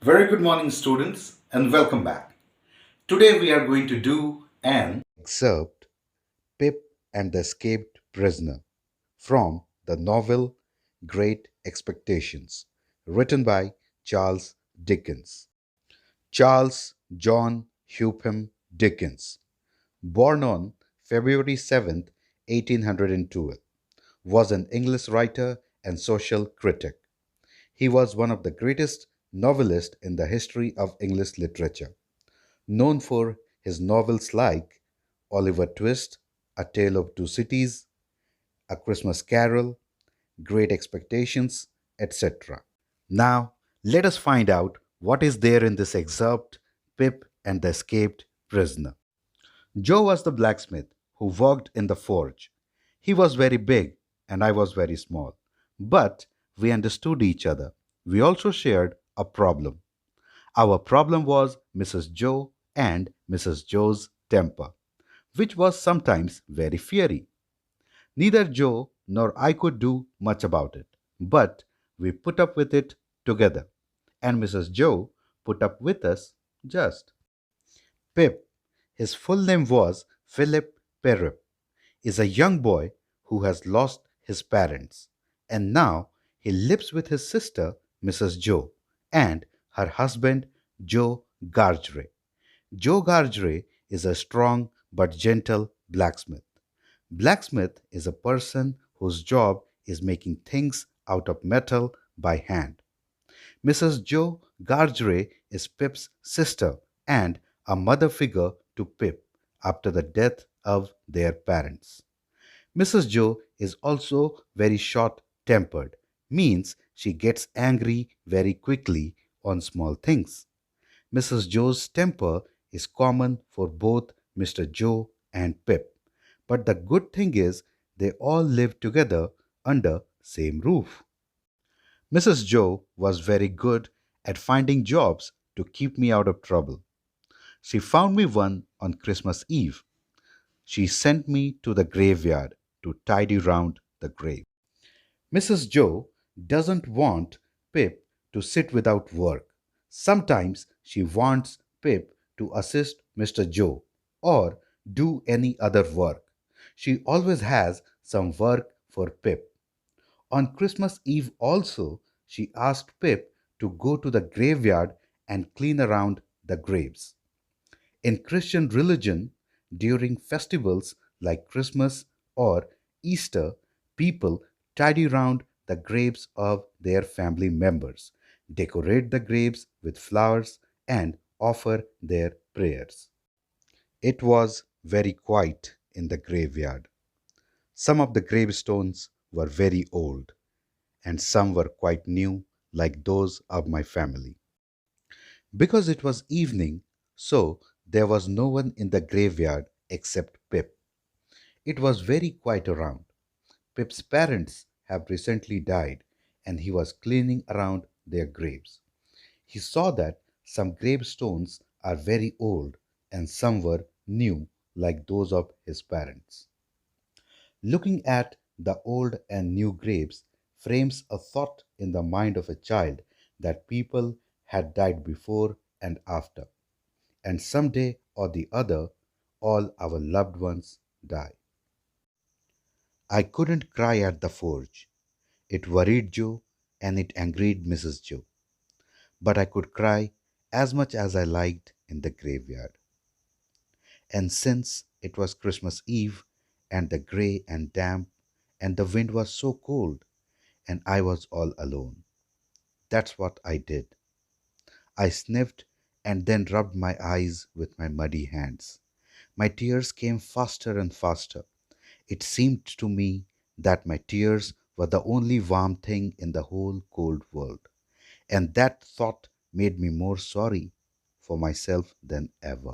Very good morning, students, and welcome back. Today we are going to do an excerpt Pip and the Escaped Prisoner from the novel Great Expectations, written by Charles Dickens. Charles John Hupham Dickens, born on February 7th, 1812, was an English writer and social critic. He was one of the greatest novelists in the history of English literature, known for his novels like Oliver Twist, A Tale of Two Cities, A Christmas Carol, Great Expectations, etc. Now, let us find out what is there in this excerpt Pip and the Escaped Prisoner. Joe was the blacksmith who worked in the forge. He was very big and I was very small. But we understood each other. We also shared a problem. Our problem was Mrs. Joe and Mrs. Joe's temper, which was sometimes very fiery. Neither Joe nor I could do much about it, but we put up with it together, and Mrs. Joe put up with us just. Pip, his full name was Philip Perrip, is a young boy who has lost his parents, and now he lives with his sister, Mrs. Joe, and her husband, Joe Gargery. Joe Gargery is a strong but gentle blacksmith. Blacksmith is a person whose job is making things out of metal by hand. Mrs. Joe Gargery is Pip's sister and a mother figure to Pip after the death of their parents. Mrs. Joe is also very short tempered, means she gets angry very quickly on small things. Mrs. Joe's temper is common for both Mr. Joe and Pip, but the good thing is they all live together under same roof. Mrs. Joe was very good at finding jobs to keep me out of trouble. She found me one on Christmas Eve. She sent me to the graveyard to tidy round the grave. Mrs. Joe doesn't want Pip to sit without work. Sometimes she wants Pip to assist Mr. Joe or do any other work. She always has some work for Pip. On Christmas Eve also, she asked Pip to go to the graveyard and clean around the graves. In Christian religion, during festivals like Christmas or Easter, people tidy round the graves of their family members, decorate the graves with flowers, and offer their prayers. It was very quiet in the graveyard. Some of the gravestones were very old, and some were quite new, like those of my family. Because it was evening, so there was no one in the graveyard except Pip. It was very quiet around. Pip's parents have recently died, and he was cleaning around their graves. He saw that some gravestones are very old and some were new, like those of his parents. Looking at the old and new graves frames a thought in the mind of a child that people had died before and after, and someday or the other, all our loved ones die. I couldn't cry at the forge. It worried Joe and it angered Mrs. Joe. But I could cry as much as I liked in the graveyard. And since it was Christmas Eve, and the grey and damp, and the wind was so cold, and I was all alone, that's what I did. I sniffed and then rubbed my eyes with my muddy hands. My tears came faster and faster. It seemed to me that my tears were the only warm thing in the whole cold world, and that thought made me more sorry for myself than ever.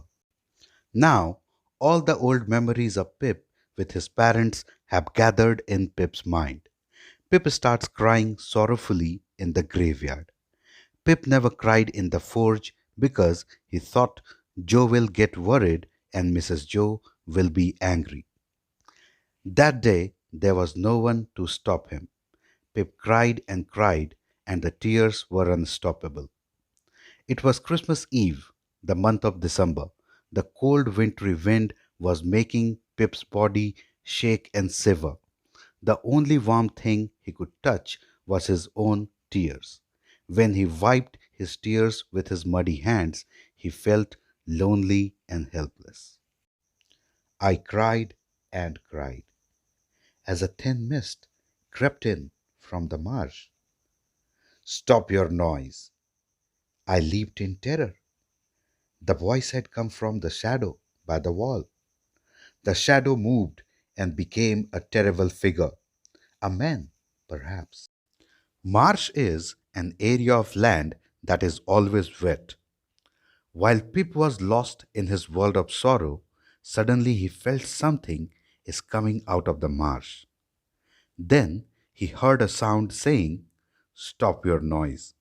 Now, all the old memories of Pip with his parents have gathered in Pip's mind. Pip starts crying sorrowfully in the graveyard. Pip never cried in the forge because he thought Joe will get worried and Mrs. Joe will be angry. That day there was no one to stop him. Pip cried and cried, and the tears were unstoppable. It was Christmas Eve, the month of December. The cold wintry wind was making Pip's body shake and shiver. The only warm thing he could touch was his own tears. When he wiped his tears with his muddy hands, he felt lonely and helpless. I cried and cried as a thin mist crept in from the marsh. Stop your noise! I leaped in terror. The voice had come from the shadow by the wall. The shadow moved and became a terrible figure, a man, perhaps. Marsh is an area of land that is always wet. While Pip was lost in his world of sorrow, suddenly he felt something is coming out of the marsh. Then he heard a sound saying, Stop your noise.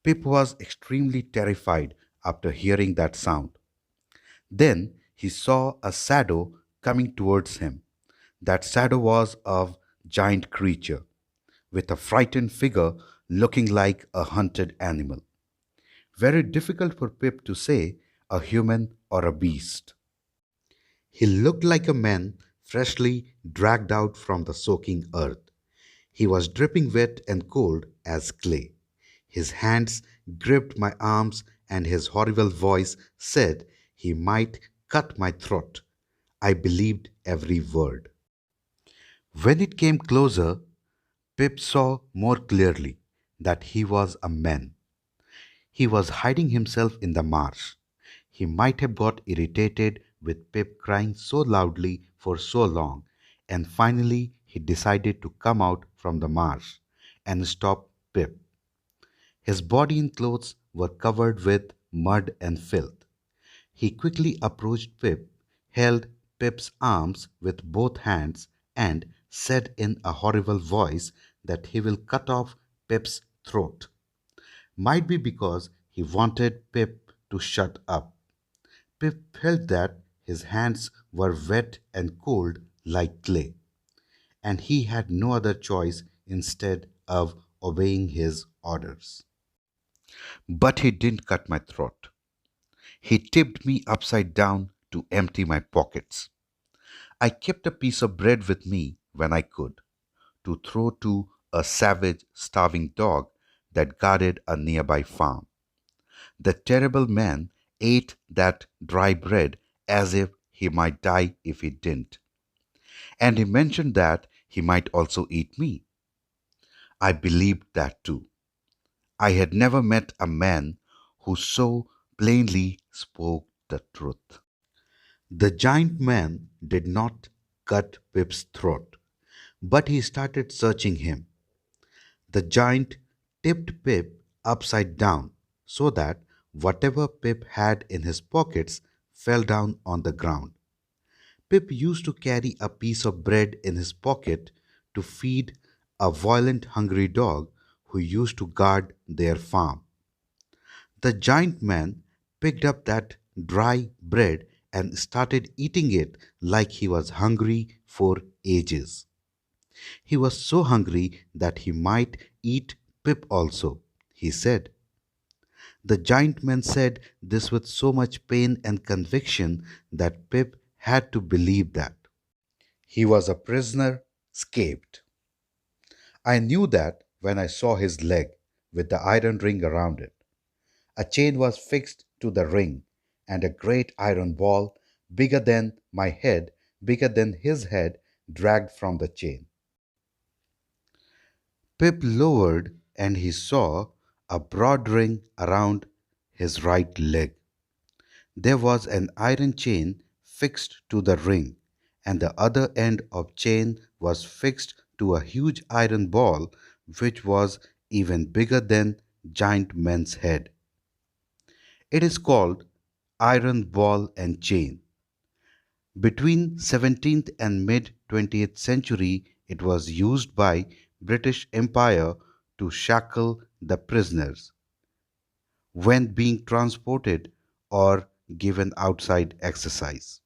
Pip was extremely terrified after hearing that sound. Then he saw a shadow coming towards him. That shadow was a giant creature, with a frightened figure looking like a hunted animal. Very difficult for Pip to say a human or a beast. He looked like a man freshly dragged out from the soaking earth. He was dripping wet and cold as clay. His hands gripped my arms, and his horrible voice said he might cut my throat. I believed every word. When it came closer, Pip saw more clearly that he was a man. He was hiding himself in the marsh. He might have got irritated with Pip crying so loudly for so long, and finally he decided to come out from the marsh and stop Pip. His body and clothes were covered with mud and filth. He quickly approached Pip, held Pip's arms with both hands, and said in a horrible voice that he will cut off Pip's throat. Might be because he wanted Pip to shut up. Pip felt that his hands were wet and cold like clay, and he had no other choice instead of obeying his orders. But he didn't cut my throat. He tipped me upside down to empty my pockets. I kept a piece of bread with me when I could, to throw to a savage, starving dog that guarded a nearby farm. The terrible man ate that dry bread as if he might die if he didn't. And he mentioned that he might also eat me. I believed that too. I had never met a man who so plainly spoke the truth. The giant man did not cut Pip's throat, but he started searching him. The giant tipped Pip upside down so that whatever Pip had in his pockets fell down on the ground. Pip used to carry a piece of bread in his pocket to feed a violent, hungry dog who used to guard their farm. The giant man picked up that dry bread and started eating it like he was hungry for ages. He was so hungry that he might eat Pip also, he said. The giant man said this with so much pain and conviction that Pip had to believe that. He was a prisoner, escaped. I knew that when I saw his leg with the iron ring around it. A chain was fixed to the ring, and a great iron ball, bigger than my head, bigger than his head, dragged from the chain. Pip lowered, and he saw a broad ring around his right leg. There was an iron chain fixed to the ring, and the other end of chain was fixed to a huge iron ball which was even bigger than giant man's head. It is called iron ball and chain. Between 17th and mid 20th century it was used by British Empire to shackle the prisoners when being transported or given outside exercise.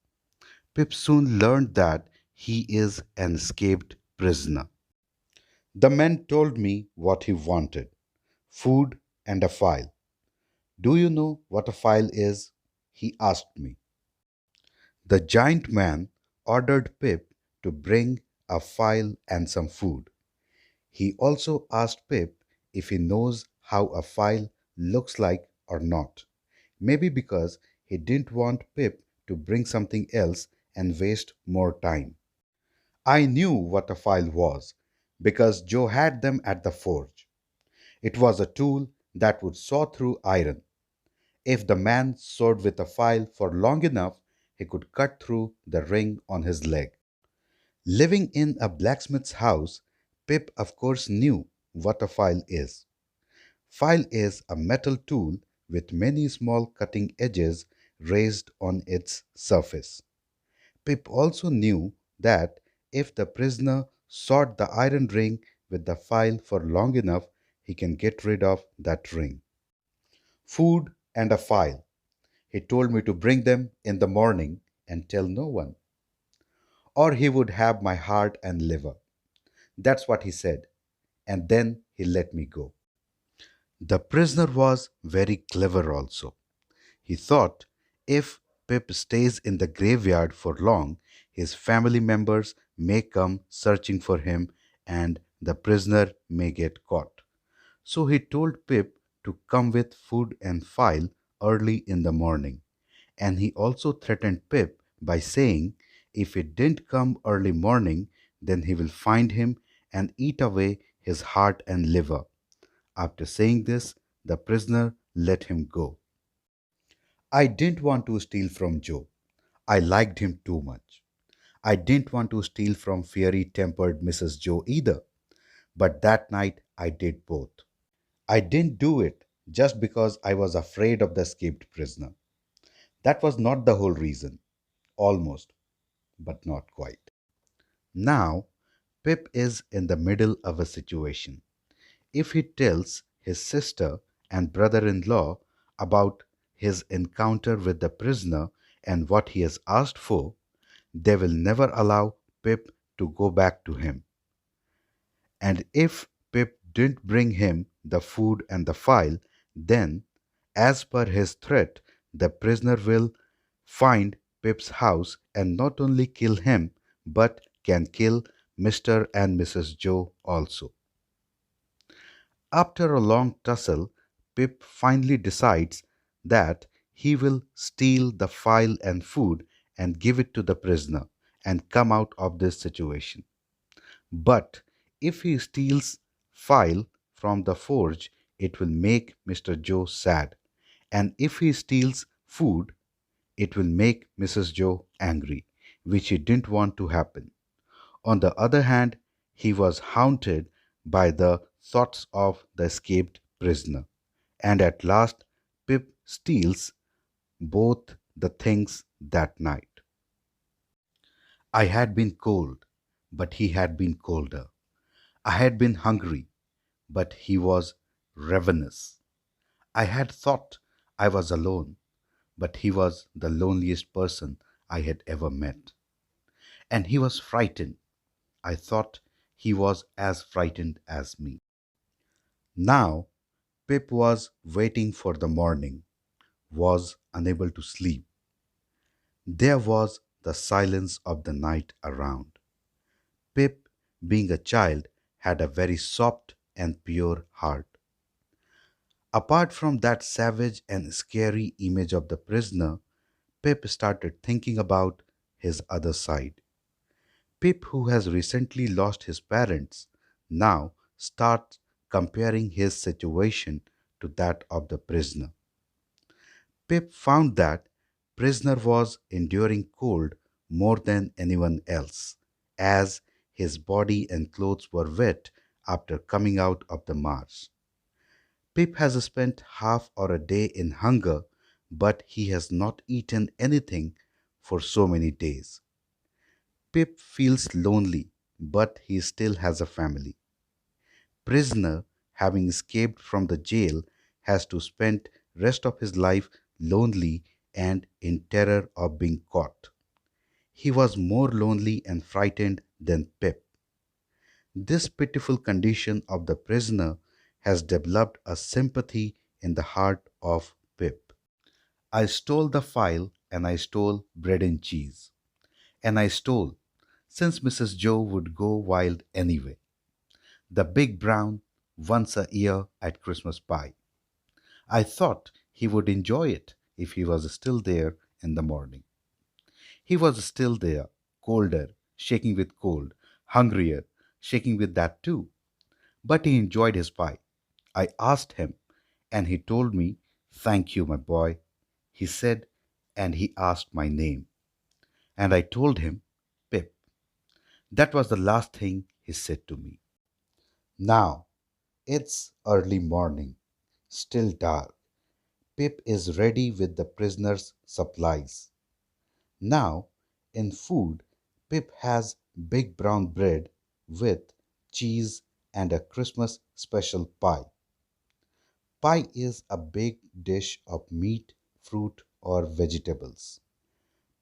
Pip soon learned that he is an escaped prisoner. The man told me what he wanted: food and a file. Do you know what a file is? He asked me. The giant man ordered Pip to bring a file and some food. He also asked Pip if he knows how a file looks like or not. Maybe because he didn't want Pip to bring something else and waste more time. I knew what a file was because Joe had them at the forge. It was a tool that would saw through iron. If the man sewed with a file for long enough, he could cut through the ring on his leg. Living in a blacksmith's house, Pip of course knew what a file is. File is a metal tool with many small cutting edges raised on its surface. Pip also knew that if the prisoner sawed the iron ring with the file for long enough, he can get rid of that ring. Food and a file. He told me to bring them in the morning and tell no one. Or he would have my heart and liver. That's what he said. And then he let me go. The prisoner was very clever also. He thought if Pip stays in the graveyard for long, his family members may come searching for him and the prisoner may get caught. So he told Pip to come with food and file early in the morning. And he also threatened Pip by saying if he didn't come early morning, then he will find him and eat away his heart and liver. After saying this, the prisoner let him go. I didn't want to steal from Joe. I liked him too much. I didn't want to steal from fiery tempered Mrs. Joe either. But that night I did both. I didn't do it just because I was afraid of the escaped prisoner. That was not the whole reason. Almost, but not quite. Now, Pip is in the middle of a situation. If he tells his sister and brother in law about his encounter with the prisoner and what he has asked for, they will never allow Pip to go back to him. And if Pip didn't bring him the food and the file, then, as per his threat, the prisoner will find Pip's house and not only kill him, but can kill Mr. and Mrs. Joe also. After a long tussle, Pip finally decides that he will steal the file and food and give it to the prisoner and come out of this situation. But if he steals file from the forge, it will make Mr. Joe sad. And if he steals food, it will make Mrs. Joe angry, which he didn't want to happen. On the other hand, he was haunted by the thoughts of the escaped prisoner. And at last, Pip steals both the things that night. I had been cold, but he had been colder. I had been hungry, but he was ravenous. I had thought I was alone, but he was the loneliest person I had ever met. And he was frightened. I thought he was as frightened as me. Now, Pip was waiting for the morning, was unable to sleep. There was the silence of the night around. Pip, being a child, had a very soft and pure heart. Apart from that savage and scary image of the prisoner, Pip started thinking about his other side. Pip, who has recently lost his parents, now starts comparing his situation to that of the prisoner. Pip found that prisoner was enduring cold more than anyone else, as his body and clothes were wet after coming out of the marsh. Pip has spent half or a day in hunger, but he has not eaten anything for so many days. Pip feels lonely, but he still has a family. Prisoner, having escaped from the jail, has to spend rest of his life lonely and in terror of being caught. He was more lonely and frightened than Pip. This pitiful condition of the prisoner has developed a sympathy in the heart of Pip. I stole the file and I stole bread and cheese. And I stole, since Mrs. Joe would go wild anyway, the big brown once a year at Christmas pie. I thought he would enjoy it if he was still there in the morning. He was still there, colder, shaking with cold, hungrier, shaking with that too. But he enjoyed his pie. I asked him, and he told me, "Thank you, my boy," he said, and he asked my name. And I told him, "Pip." That was the last thing he said to me. Now, it's early morning, still dark. Pip is ready with the prisoner's supplies. Now, in food, Pip has big brown bread with cheese and a Christmas special pie. Pie is a big dish of meat, fruit, or vegetables.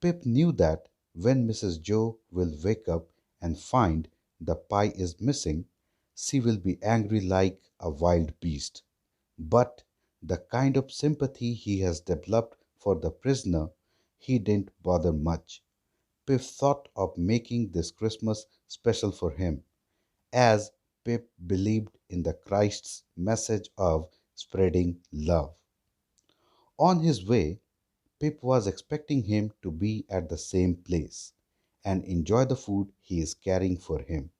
Pip knew that when Mrs. Joe will wake up and find the pie is missing, she will be angry like a wild beast. But the kind of sympathy he has developed for the prisoner, he didn't bother much. Pip thought of making this Christmas special for him, as Pip believed in the Christ's message of spreading love. On his way, Pip was expecting him to be at the same place and enjoy the food he is carrying for him.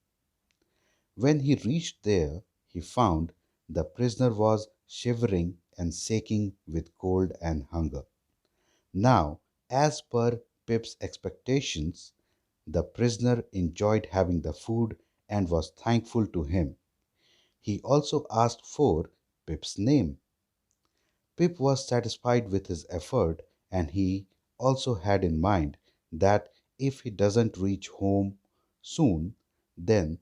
When he reached there, he found the prisoner was shivering and shaking with cold and hunger. Now, as per Pip's expectations, the prisoner enjoyed having the food and was thankful to him. He also asked for Pip's name. Pip was satisfied with his effort, and he also had in mind that if he doesn't reach home soon, then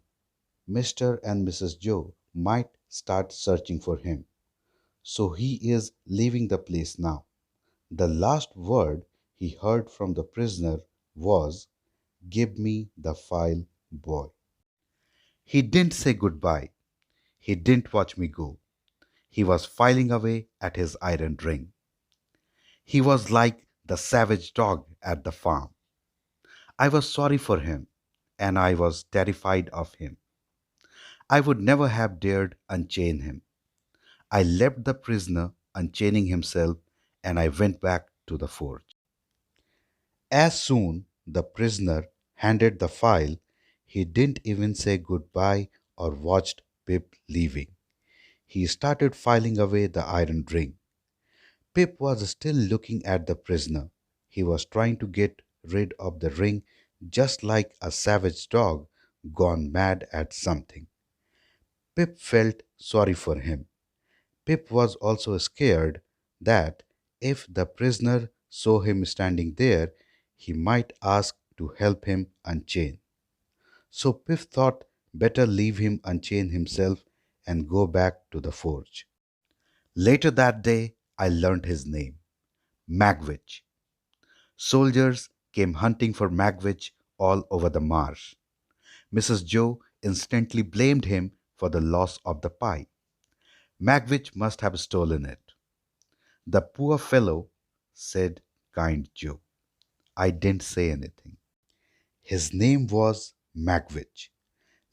Mr. and Mrs. Joe might start searching for him. So he is leaving the place now. The last word he heard from the prisoner was, "Give me the file, boy." He didn't say goodbye. He didn't watch me go. He was filing away at his iron ring. He was like the savage dog at the farm. I was sorry for him, and I was terrified of him. I would never have dared unchain him. I left the prisoner unchaining himself, and I went back to the forge. As soon the prisoner handed the file, he didn't even say goodbye or watched Pip leaving. He started filing away the iron ring. Pip was still looking at the prisoner. He was trying to get rid of the ring just like a savage dog gone mad at something. Pip felt sorry for him. Pip was also scared that if the prisoner saw him standing there, he might ask to help him unchain. So Pip thought better leave him unchain himself and go back to the forge. Later that day, I learned his name, Magwitch. Soldiers came hunting for Magwitch all over the marsh. Mrs. Joe instantly blamed him for the loss of the pie. Magwitch must have stolen it. "The poor fellow," said kind Joe. I didn't say anything. His name was Magwitch.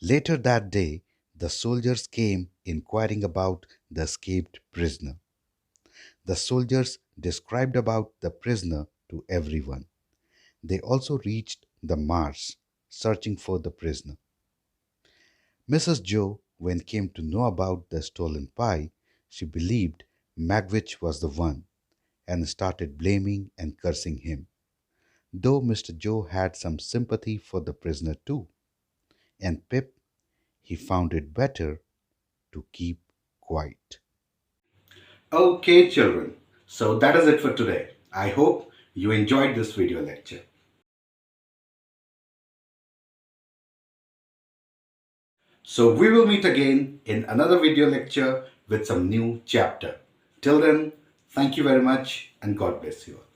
Later that day, the soldiers came inquiring about the escaped prisoner. The soldiers described about the prisoner to everyone. They also reached the marsh, searching for the prisoner. Mrs. Joe, when came to know about the stolen pie, she believed Magwitch was the one and started blaming and cursing him. Though Mr. Joe had some sympathy for the prisoner too, and Pip, he found it better to keep quiet. Okay, children. So that is it for today. I hope you enjoyed this video lecture. So we will meet again in another video lecture with some new chapter. Till then, thank you very much and God bless you all.